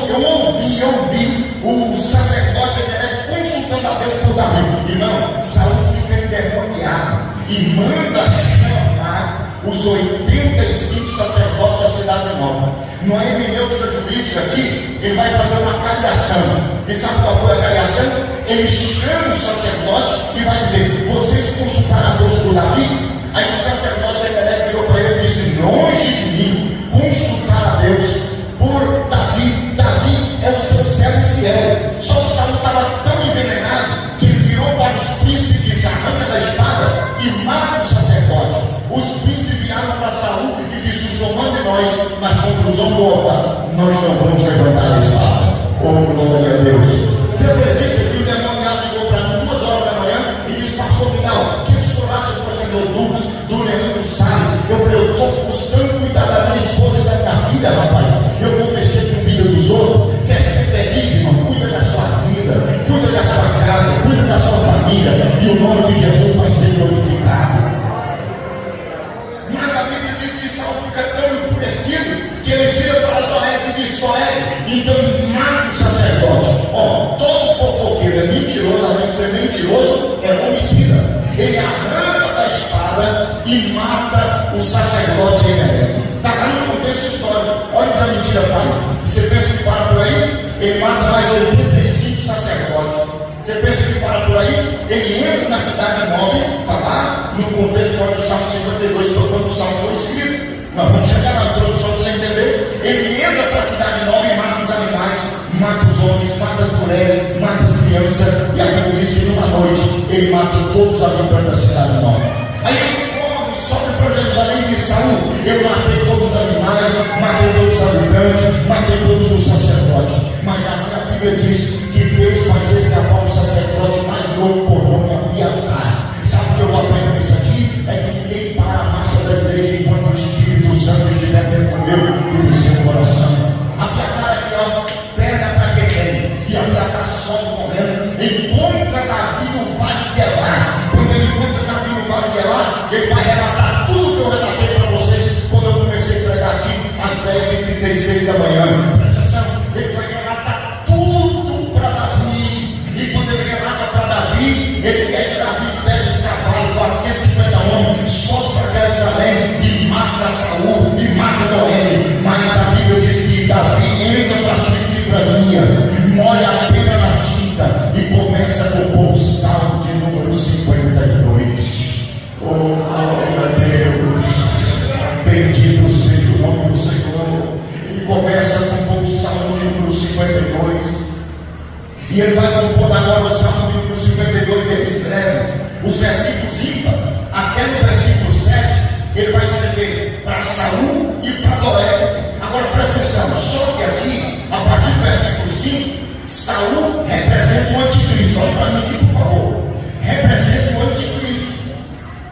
eu ouvi o sacerdote consultando a Deus por Davi. Irmão, Saul fica endemoniado e manda chamar os 85 sacerdotes da cidade nova. Não é hermenêutica jurídica aqui, ele vai fazer uma cariação. E sabe qual foi a cariação? Ele chama o sacerdote e vai dizer: vocês consultaram a Deus por Davi? Aí o sacerdote Emelec virou para ele e disse: longe de mim consultar a Deus por Davi. Davi é o seu servo fiel. Só o Saul estava tão envenenado que ele virou para os príncipes e disse: arranca da espada e mata o sacerdote. Os príncipes viraram para Saul e disse: o Senhor manda nós, mas conclusão do altar, nós não vamos levantar a espada. Oh, glória a Deus. Você acredita que o demoniado ligou para mim 2 horas da manhã e disse: pastor Vidal, o que o senhor acha do projeto do Leandro Salles? Eu falei: eu estou buscando cuidar da minha esposa e da minha filha, rapaz. Eu vou mexer com a vida dos outros. Quer ser feliz, irmão? Cuida da sua vida, cuida da sua casa, cuida da sua família, e o nome de Jesus vai ser glorificado. Mas a Bíblia diz que Saul fica tão enfurecido que ele vira para Doeg e diz: Doeg, então mata o sacerdote. Ó, todo fofoqueiro é mentiroso, além de ser mentiroso, é homicida. Ele arranca da espada e mata o sacerdote Emelec. Está lá no contexto histórico. Olha o que a mentira faz. Você pensa que para por aí, ele mata mais 85 sacerdotes. Você pensa que para por aí, ele entra na cidade nova, está lá no contexto histórico do Salmo 52, foi quando o Salmo foi escrito. Nós vamos chegar na introdução para você entender. Ele entra para a cidade nova e mata os animais, mata os homens, mata as mulheres, mata as crianças. E a Bíblia diz que numa noite ele mata todos os habitantes da cidade nova. Aí ele corre, sobe para Jerusalém e diz: Saul, eu matei todos os animais, matei todos os habitantes, matei todos os sacerdotes. Mas a minha Bíblia diz que Deus faz escapar o sacerdote mais louco por nome Abiatar. Sabe o que eu aprendo isso aqui? É que ninguém para a marcha da igreja enquanto o Espírito Santo estiver dentro do meu e do seu coração. Abiatar aqui, ó, perna para quem tem. E Abiatar sobe correndo, encontra Davi no vale de Elá. Quando ele encontra Davi no vale de Elá, ele vai relatar tudo que eu relatei para vocês quando eu comecei a pregar aqui às 10h36 da manhã. Presta atenção, ele vai relatar tudo para Davi. E quando ele relata para Davi, ele quer que Davi pegue os cavalos, 450 homens, sobe para Jerusalém e mata Saul e mata Doeg. Mas a Bíblia diz que Davi entra para a sua escrivania, molha a pena na tinta e começa a compor o salmo de número 52. Oh, glória a Deus, bendito seja o nome do Senhor. Ele começa a compor o salmo de número 52. E ele vai compor agora o salmo de número 52. Ele escreve os versículos ímpar até no versículo 7. Ele vai escrever para Saul e para Doeg. Agora presta atenção, só que aqui, a partir do versículo 5, Saul representa o anticristo. Olha para mim aqui, por favor. Representa o anticristo.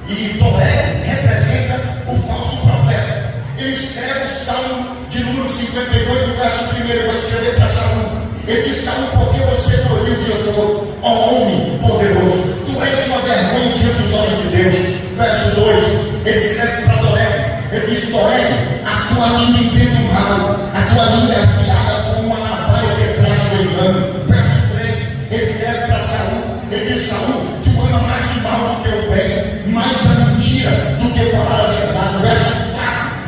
E Doeg representa o falso profeta. Ele escreve o salmo de número 52 52, o verso 1, ele vai escrever para Saul. Ele diz: Saul, porque você dormiu o dia todo, ó homem poderoso, tu és uma vergonha diante dos olhos de Deus. Verso 2, ele escreve para Doeg. Ele diz: Doeg, a tua língua entende o mal, a tua língua é afiada como uma navalha que traça o engano. Verso 3, ele escreve para Saul. Ele diz: Saul, tu ama mais o mal do que o bem, mais a mentira do que falar a verdade. Verso 4,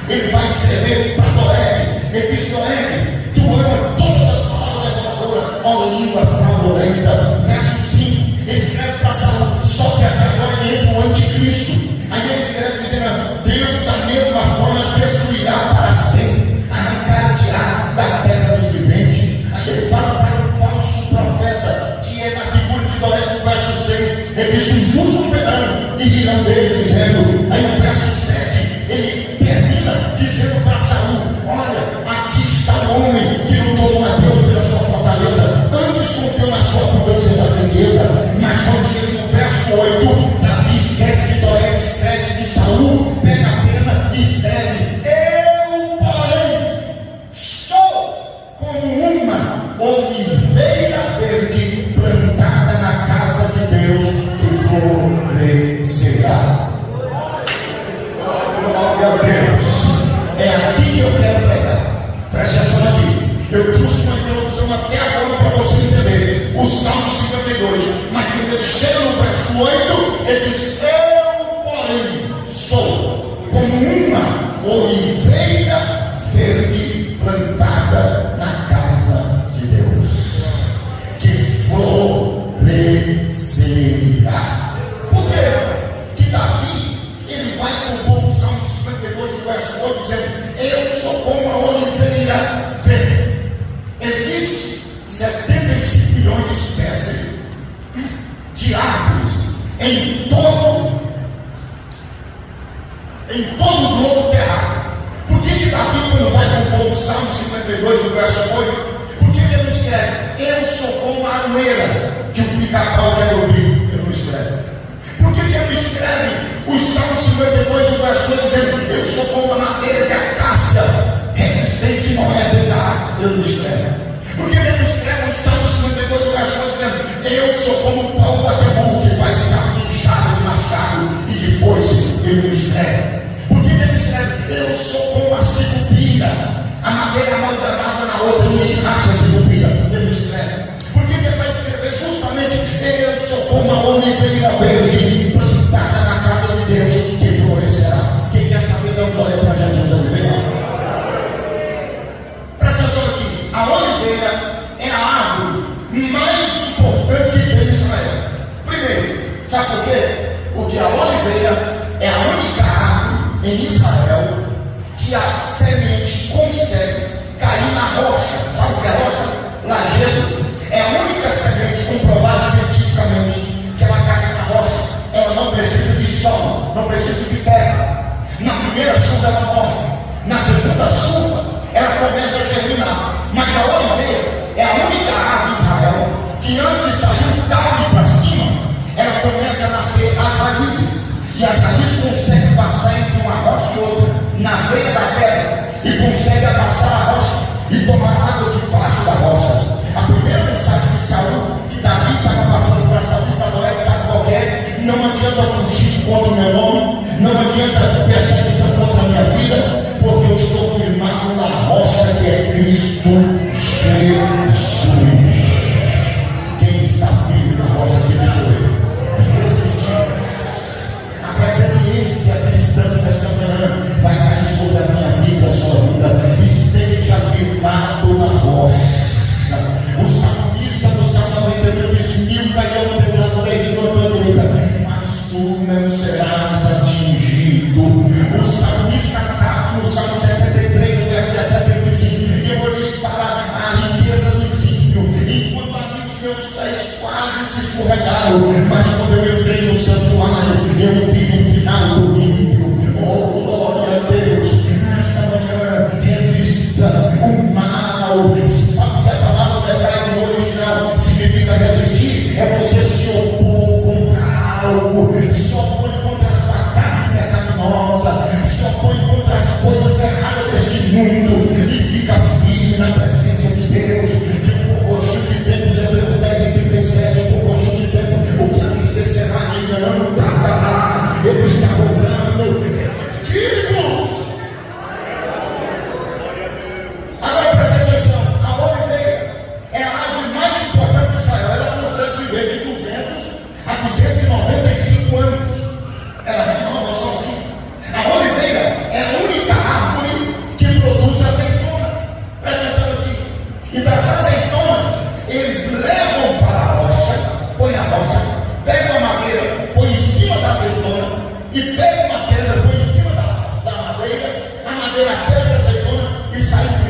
ele vai escrever para Doeg. Ele diz: Doeg, tu ama todas as palavras reveladoras, ó língua fraudulenta. Verso 5, ele escreve para Saul. Só que até agora entra o anticristo. Aí ele escreve dizendo: Deus da mesma forma destruirá para sempre, arrancar-te-á da terra dos viventes. Aí ele fala para um falso profeta, que é na figura de Doeg, no verso 6, ele diz: os justos verão e rirão dele, dizendo. Aí no verso 7, ele termina dizendo para Saul: olha, aqui está o homem que não tomou a Deus pela sua fortaleza, antes confiou na sua prudência e das riquezas. Mas quando chega no verso 8, Davi esquece que Doeg esquece de Saul, pega a pena e escreve: eu, porém, sou como uma oliveira verde plantada na casa de Deus, que florescerá. Glória a Deus. É aqui que eu quero pregar. Preste atenção aqui. Eu trouxe uma introdução até agora para você entender o Salmo 52. Mas quando ele chega no verso 8, ele diz: eu, porém, sou como uma oliveira verde plantada na casa de Deus, que florescerá. Por quê? Que Davi, ele vai compor o Salmo 52, verso 8, dizendo: eu sou como uma oliveira verde. Existem 75 milhões de espécies de árvores em todo o globo terráqueo. Por que Davi, quando vai compor o Salmo 52, verso 8, por que ele não escreve: eu sou como a aroeira que o pica-pau quer dormir? Ele não escreve. Por que ele não escreve o Salmo 52, verso 8, dizendo: eu sou como a madeira de acácia resistente que não é pesada? Ele não escreve. Por que ele não escreve o Salmo 52, verso 8, dizendo: eu sou como o pau batebu que faz carne de enxada, de machado e de foice? Ele não escreve. Por que ele escreve: eu sou como a sicupira, a madeira amalgamada na outra, ninguém racha a sicupira? Ele não escreve. Por que ele vai escrever justamente: eu sou como a oliveira verde plantada na casa de Deus, que florescerá? Quem quer saber, dá glória para Jesus Oliveira. Presta atenção aqui: a oliveira é a árvore mais importante que tem em Israel. Primeiro, sabe por quê? Porque a oliveira é a única árvore em Israel que a semente consegue cair na rocha. Sabe o que é rocha? Lajedo. É a única semente comprovada cientificamente que ela cai na rocha. Ela não precisa de sol, não precisa de terra. Na primeira chuva ela morre, na segunda chuva ela começa a germinar. Mas a oliveira é a única árvore em Israel que, antes de sair o caule para cima, ela começa a nascer as raízes. E as raízes conseguem passar entre uma rocha e outra, na veia da terra, e conseguem abraçar a rocha e tomar água debaixo da rocha. A primeira mensagem de Saul, que Davi estava passando para Saul e para Doeg, sabe qual é? Não adianta fugir contra o meu nome, não adianta perseguição contra a minha vida, porque eu estou firmado na rocha que é Cristo Jesus. Quem está firme na rocha que ele foi? A resiliência cristã nesta manhã vai cair sobre a minha vida, a sua vida. Esteja firmado na rocha. O salmista no Salmo 91 diz: 1000 cairão do teu lado, 10 mil à tua direita, mas tu não serás atingido. O salmista no Salmo 73, no verso 17, ele diz assim: eu olhei para a riqueza do ímpio, enquanto ali os meus pés quase se escorregaram, mas quando eu entrei no santuário, eu vi o final do ímpio. Oh, glória a Deus. Nesta manhã, resista o mal. Sabe que a palavra hebraica no original significa resistir? É você se opor contra algo, se opor contra a sua carne pecaminosa, se opor contra as coisas erradas deste mundo, e fica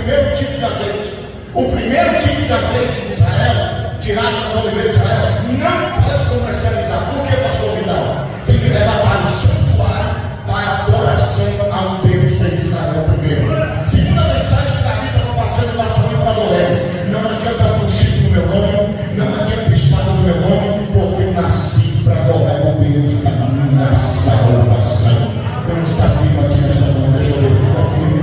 primeiro tipo de azeite. O primeiro tipo de azeite de Israel, tirado das oliveiras de Israel, não pode comercializar. Por que, pastor Vidal? Tem que levar para o santuário, para adoração ao Deus de Israel primeiro. Segunda mensagem que Davi estava passando para Saúl para Doeg: não adianta fugir do meu nome, não adianta estar do meu nome, porque eu nasci para adorar o Deus da minha salvação. Vamos estar firme aqui nesta manhã, deixa eu ver, fica firme.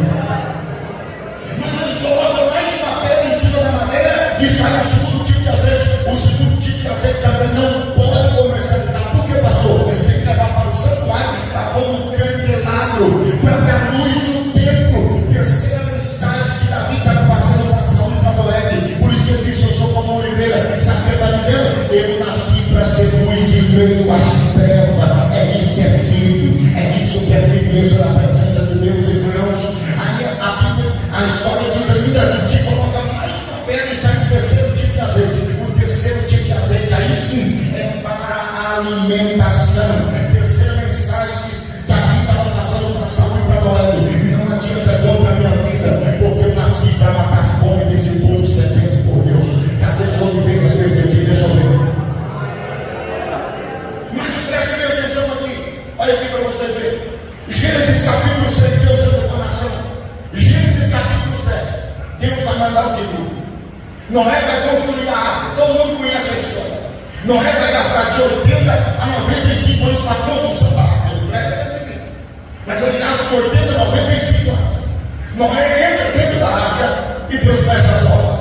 Mas eles colocam mais uma pedra em cima da madeira e sai o segundo tipo de azeite. O segundo tipo de azeite também não pode comercializar. Por que, pastor? Tem que levar para o santuário, para pôr no candelabro, para dar luz no templo. Terceira mensagem que Davi está passando para Saúl e para Doeg. Por isso que ele disse: eu sou como uma oliveira. Sabe o que ele está dizendo? Eu nasci para ser luz e veio às trevas. É isso que é filho, é isso que é firmeza na presença de Deus, irmãos. Aí a história diz ainda que coloca mais uma pedra e sai o terceiro tipo de azeite. O terceiro tipo de azeite, aí sim, é para a alimentação. Terceira mensagem que Davi estava passando para Saúl e para Doeg: não adianta contra a minha vida, porque eu nasci para matar a fome desse povo sedento por Deus. Cadê as oliveiras verdes aqui? Deixa eu ver. Mas preste bem atenção aqui. Olha aqui para você ver. Gênesis capítulo 6, Deus é do coração. Gênesis capítulo 7, Deus vai mandar o dilúvio. Noé vai construir a arca. Todo mundo conhece a história. Noé vai gastar de 80 a 95 anos para a construção da arca. Ele prega essa primeira. Mas ele gasta de 80 a 95 anos. Noé entra dentro da arca e Deus fecha a porta.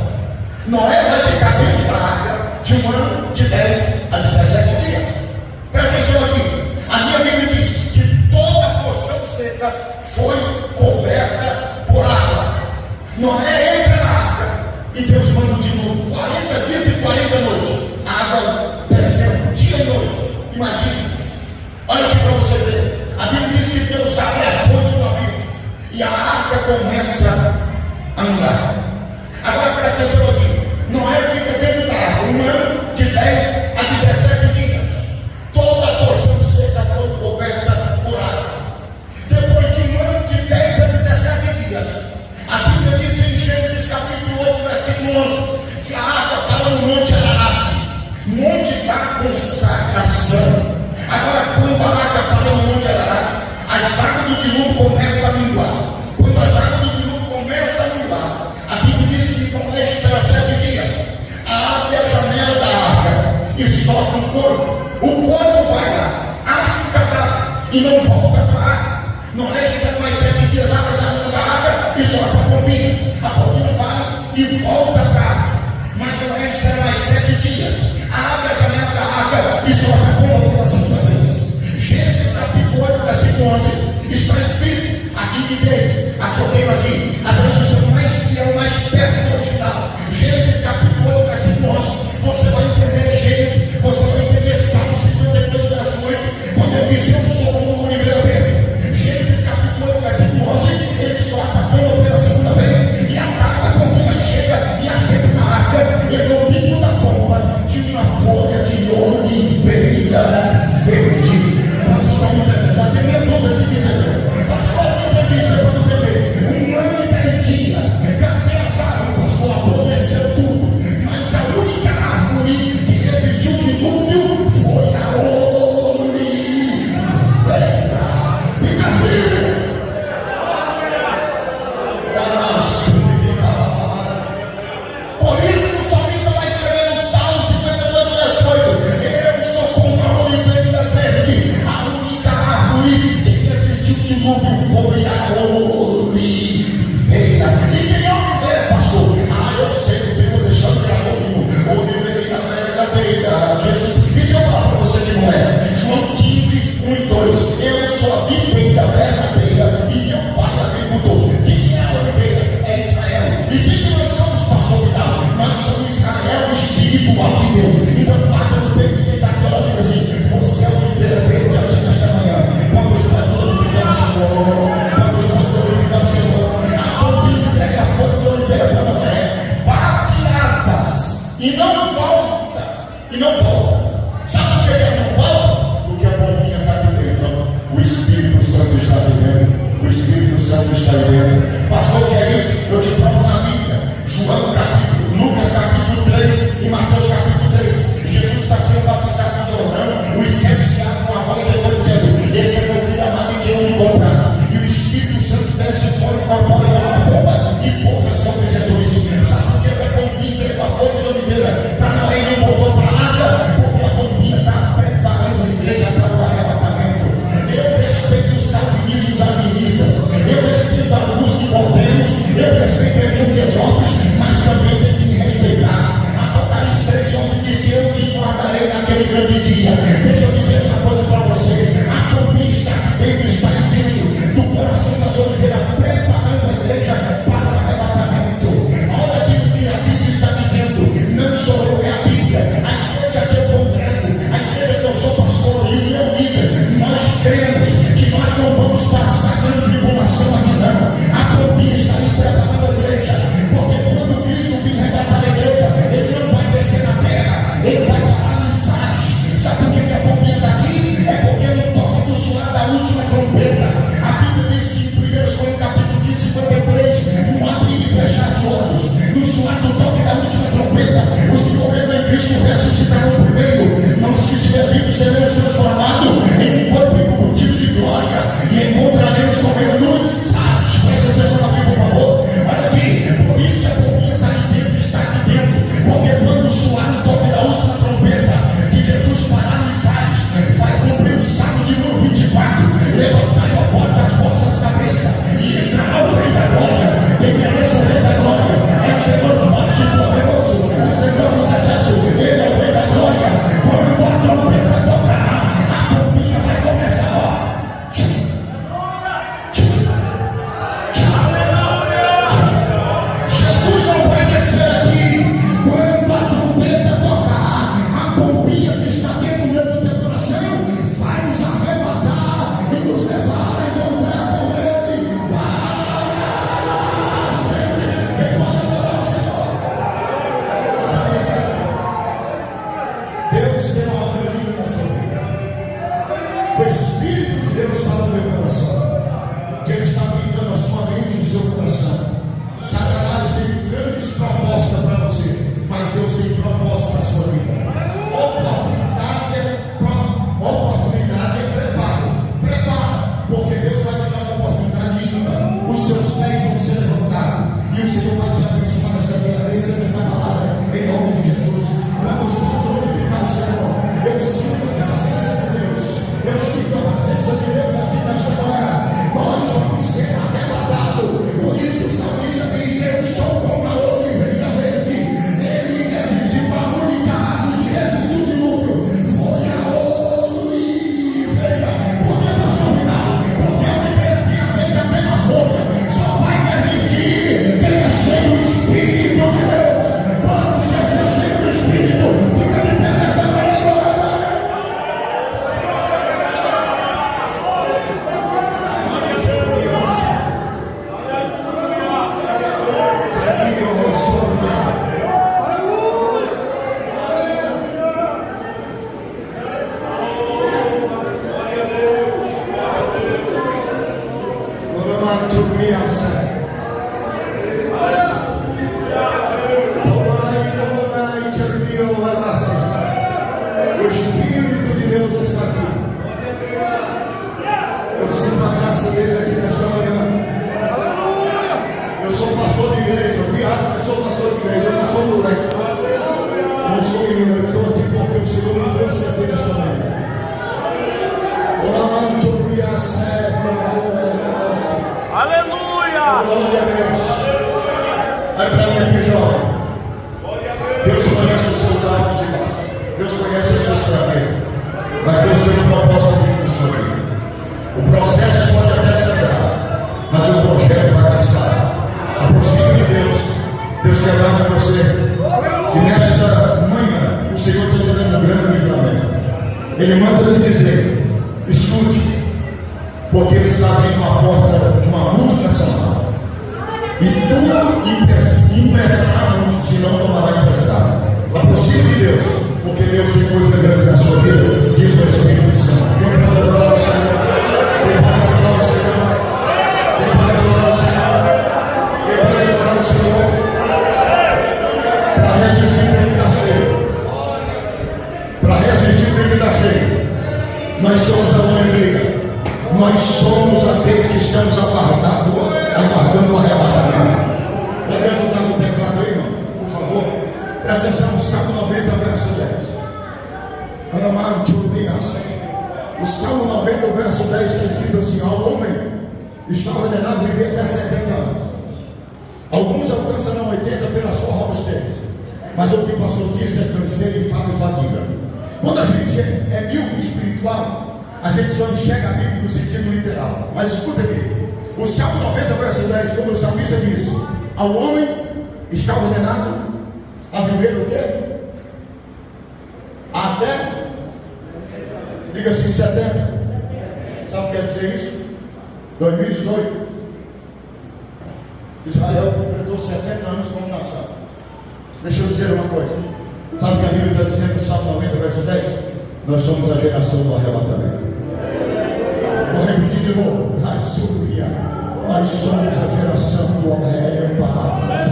Noé vai ficar dentro da arca de um ano de 10 a 17 dias. Presta atenção aqui. A minha Bíblia diz que toda a porção seca foi coberta por água. Noé entra na arca e Deus manda um dilúvio. 40 dias e 40 noites. Águas descendo dia e noite. Imagine. Olha aqui para você ver. A Bíblia diz que Deus abre as fontes do abismo e a arca começa a andar. Agora presta atenção aqui. Noé fica dentro da arca um ano de 10 a 17 dias. Toda a porção seca foi coberta por água. Depois de um ano de 10 a 17 dias, a Bíblia diz em Gênesis capítulo 8, versículo 11, que a arca parou no Monte Ararat, monte da consagração. Agora, quando a arca parou no Monte Ararat, as águas do dilúvio começam a minguar. Quando as águas do dilúvio começam a minguar, a Bíblia diz que Noé espera 7 dias, abre a janela da arca e solta um corvo. O corvo vai lá, acha o cadáver e não volta para a arca. Noé espera mais 7 dias, abre a janela da arca e solta a pombinha. A pombinha vai e volta para a arca. Mas Noé espera mais 7 dias, abre a janela da arca e solta a pomba pela segunda vez. Gênesis capítulo 8, versículo 11, está escrito aqui que tem, aqui eu tenho aqui, a tradução mais fiel, mais perto do original. Gênesis capítulo 8, versículo 11, você vai entender Gênesis, você vai entender Salmo 52, verso 8, quando ele diz: eu sou como uma oliveira verde. Gênesis capítulo 8, versículo 11, ele solta a pomba pela segunda vez e ataca a pombinha, chega e assenta na arca, e no bico da pomba tinha uma folha de oliveira verde. Quantos vão entender? Já tem meia dúzia de entender. Mas qual é o que diz? Eu vou entender. Um ano e 10 dias, cadê as árvores? Vou apodrecer tudo. Mas a única árvore que resistiu de dilúvio foi a oliveira. Fica firme. Por isso que o salmista vai escrever no Salmo 52, verso 8: eu sou como a oliveira verde. A única árvore que resistiu de dilúvio foi a oliveira. E quem é a oliveira, pastor? Eu sei que o tempo deixando gravou comigo. Oliveira verdadeira, Jesus. E se eu falar para você que não é? João 15, 1 e 2: eu sou a videira verdadeira e meu pai agricultor. Quem é a oliveira? É Israel. E quem que nós somos, pastor Vidal? Nós somos Israel espiritual de Deus. Então guarda no peito quem está falando assim: você é a oliveira verde aqui nesta manhã. Vamos estar glorificando o Senhor. Vamos estar glorificando o Senhor. A pombinha pega a folha de oliveira para Noé, bate asas e não volta. E não volta. Sabe por que ele não volta? Porque a pombinha está aqui dentro. O Espírito Santo está aqui dentro. O Espírito Santo está aí dentro. Pastor, o que é isso? Eu te provo na soar do toque da última trombeta, os que morreram em Cristo ressuscitarão primeiro. Não se estiver vivos, seremos transformados em corpo incorruptível de glória e encontraremos com Ele nos ares. Presta atenção aqui, por favor. Olha aqui, por isso que a pombinha está aí dentro, está aqui dentro, porque quando soar o toque da última trombeta, que Jesus fará nos ares, vai cumprir o salmo de número 24. Levantai a porta das vossas cabeças e entrará o Rei da Glória. Quem merece o Rei da Glória é o Senhor forte e poderoso, o Senhor dos exércitos. Ele é o Rei da Glória. Quando a trombeta tocar, a pombinha vai começar, ó. Jesus não vai descer aqui. Quando a trombeta tocar, a pombinha que está dentro do teu coração vai nos arrebatar e nos levar a encontrar com Ele para sempre. Quem pode adorar o Senhor? Deus tem uma obra linda na sua vida. O Espírito de Deus está no meu coração, que Ele está blindando a sua mente e o seu coração. Satanás tem grandes propostas para você, mas Deus tem propósito para a sua vida. Oportunidade é preparo. Prepara, porque Deus vai te dar uma oportunidade ímpar. Os seus pés vão ser levantados e o Senhor vai te abençoar nesta terra. Receba esta palavra em nome de Jesus. Vamos glorificar o Senhor. Eu sinto a presença de Deus. Eu sinto a presença de Deus aqui nesta manhã. Nós vamos ser arrebatados. Por isso que o salmista diz: eu sou como a oliveira verde. Ele resistiu a única árvore que resistiu de dilúvio. Foi a oliveira. Por que pastor final? Porque a oliveira que acende apenas a folha só vai resistir quem é cheio do Espírito de Deus. Vamos ser cheio do Espírito. Fica de pé nesta manhã. O Espírito de Deus está aqui. Eu sinto a graça dele aqui nesta manhã. Eu sou pastor de igreja. Eu viajo, mas sou pastor de igreja. Eu não sou moleque. Não sou menino. Eu estou aqui porque o Senhor me trouxe aqui nesta manhã. Aleluia! Glória a Deus. Vai para mim aqui, jovem. Deus conhece os seus altos e baixos. Deus conhece as suas fraquezas. Mas Deus tem um propósito na sua vida. O processo pode até sangrar, mas o projeto vai te sarar. Aproxime de Deus. Deus quer dar para você. E nesta manhã, o Senhor está te dando um grande livramento. Ele manda te dizer: escute, porque Ele sabe que uma porta de uma multinacional. E tu emprestará muito, se não tomará emprestado. Aproxime de Deus, porque Deus tem coisa grande na sua vida, diz o Espírito Santo. Quem pode adorar o Senhor? Quem pode adorar o Senhor? Quem pode adorar o Senhor? Quem pode adorar o Senhor? Para resistir tem que estar cheio. Para resistir tem que estar cheio. Nós somos a oliveira. Nós somos aqueles que estamos aguardando o arrebatamento. Pode ajudar no teclado aí, irmão, por favor? Presta atenção, Salmo 90, verso 10. O Salmo 90, verso 10 está escrito assim: ao homem está ordenado viver até 70 anos. Alguns alcançarão 80 pela sua robustez, mas o que passou disso é canseiro e fadiga. Quando a gente é míope espiritual, a gente só enxerga a Bíblia no sentido literal. Mas escuta aqui, o Salmo 90, verso 10, como o salmista disse: ao homem está ordenado a viver o quê? Até, diga assim, 70. Sabe o que quer dizer isso? 2018, Israel completou 70 anos como nação. Deixa eu dizer uma coisa. Sabe o que a Bíblia está dizendo no Salmo 90, verso 10? Nós somos a geração do arrebatamento. Vou repetir de novo. Nós somos a geração do arrebatamento.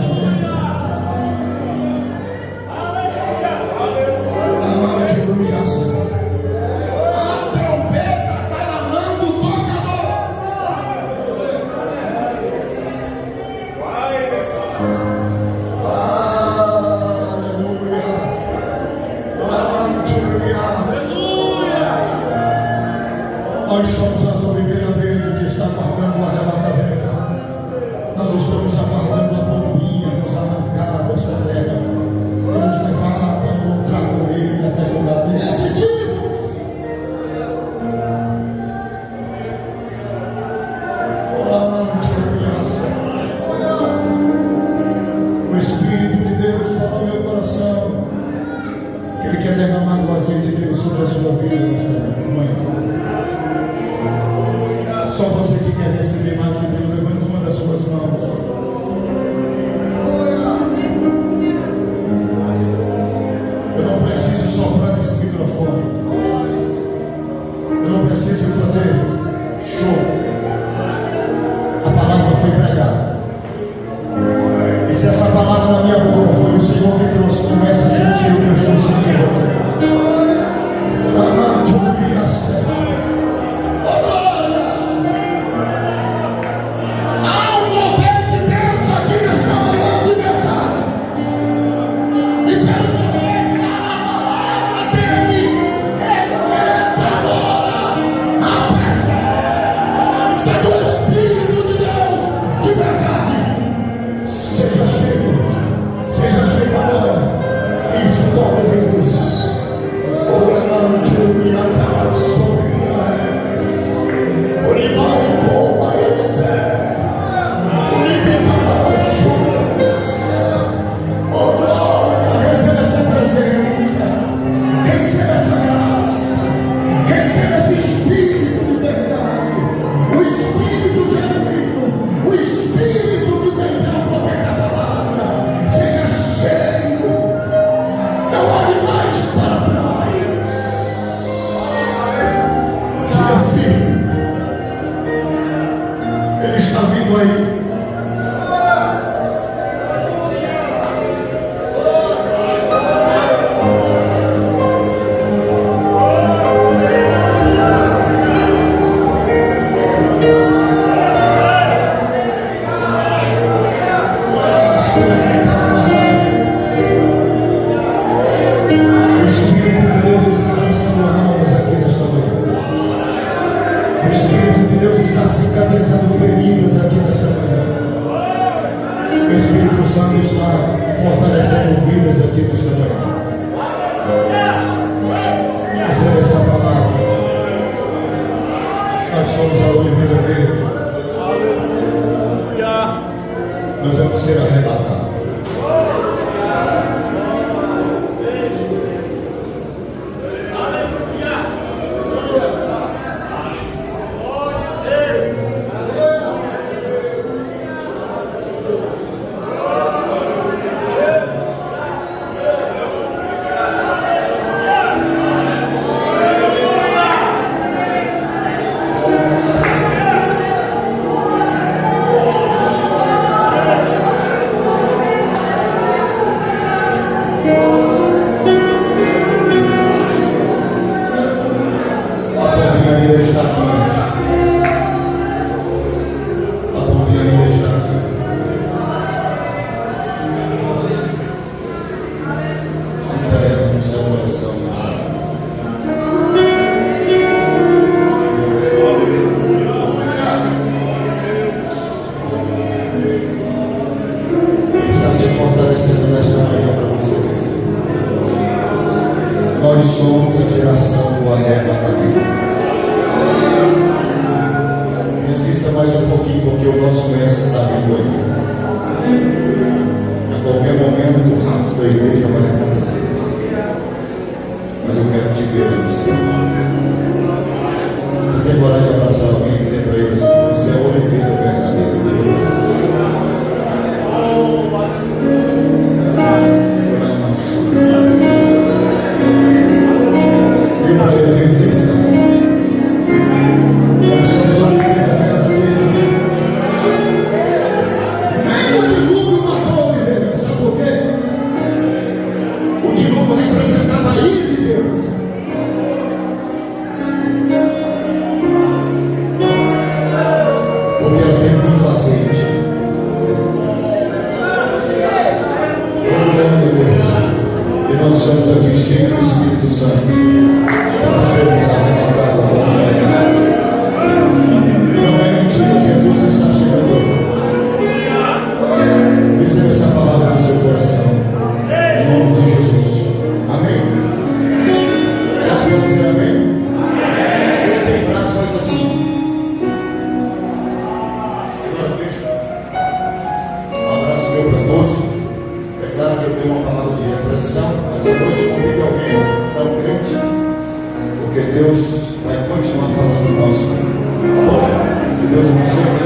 derramado o azeite dele sobre a sua vida nesta manhã. Só você que quer receber mais de Deus, levanta uma das suas mãos. Eu não preciso soprar nesse microfone. Eu não preciso fazer show. A palavra foi pregada. E se essa palavra na minha boca foi o Senhor que trouxe, começa a sentir o que eu estou sentindo. Nós vamos ser arrebatados. Nós somos a geração do arrebatamento. Resista mais um pouquinho, porque o nosso mestre está vindo aí. A qualquer momento, o rapto da igreja vai acontecer. Mas eu quero te ver no céu. Você tem coragem de abraçar alguém e dizer para ele assim: você é o oliveira verdadeiro. Para ele, resista. Nós somos a oliveira verdadeira. Nem o dilúvio matou a oliveira. Sabe por quê? O dilúvio representava a ira de Deus. Porque ela tem muito azeite. E nós estamos aqui cheios do Espírito Santo. Para sermos arrebatados agora. Não é mentira, Jesus está chegando. Receba essa palavra no seu coração. Em nome de Jesus. Amém? Posso dizer amém? Quem tem braço faz assim. Agora fecha. Um abraço meu para todos. É claro que eu tenho uma palavra de reflexão, mas à noite convido alguém Deus vai continuar falando no nosso meio. Tá bom? Que Deus abençoe.